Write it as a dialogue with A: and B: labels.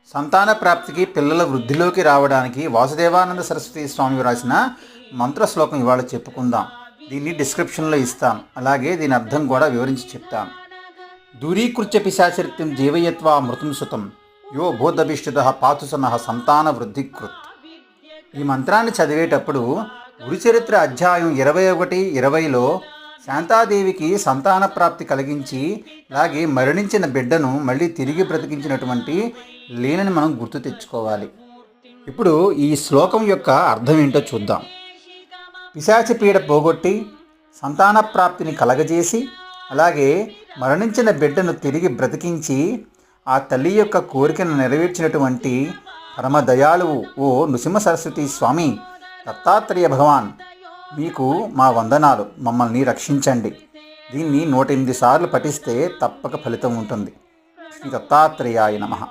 A: సంతాన ప్రాప్తికి పిల్లల వృద్ధిలోకి రావడానికి వాసుదేవానంద సరస్వతి స్వామి రాసిన మంత్ర శ్లోకం ఇవాళ చెప్పుకుందాం. దీన్ని డిస్క్రిప్షన్లో ఇస్తాం. అలాగే దీని అర్థం కూడా వివరించి చెప్తాం. దూరీకృత్య పిశాచరిత్యం జీవయత్వా మృతం సుతం యో బోధభిష్ఠిత పాతుసనః సంతాన వృద్ధికృత్. ఈ మంత్రాన్ని చదివేటప్పుడు గురుచరిత్ర అధ్యాయం 21, 20లో శాంతాదేవికి సంతాన ప్రాప్తి కలిగించి అలాగే మరణించిన బిడ్డను మళ్ళీ తిరిగి బ్రతికించినటువంటి లీలని మనం గుర్తు తెచ్చుకోవాలి. ఇప్పుడు ఈ శ్లోకం యొక్క అర్థం ఏంటో చూద్దాం. పిశాచ పీడ పోగొట్టి సంతాన ప్రాప్తిని కలగజేసి అలాగే మరణించిన బిడ్డను తిరిగి బ్రతికించి ఆ తల్లి యొక్క కోరికను నెరవేర్చినటువంటి పరమదయాళువు ఓ నృసింహ సరస్వతి స్వామి దత్తాత్రేయ భగవాన్, మీకు మా వందనాలు. మమ్మల్ని రక్షించండి. దీన్ని 108 సార్లు పఠిస్తే తప్పక ఫలితం ఉంటుంది. శ్రీ దత్తాత్రేయాయ నమః.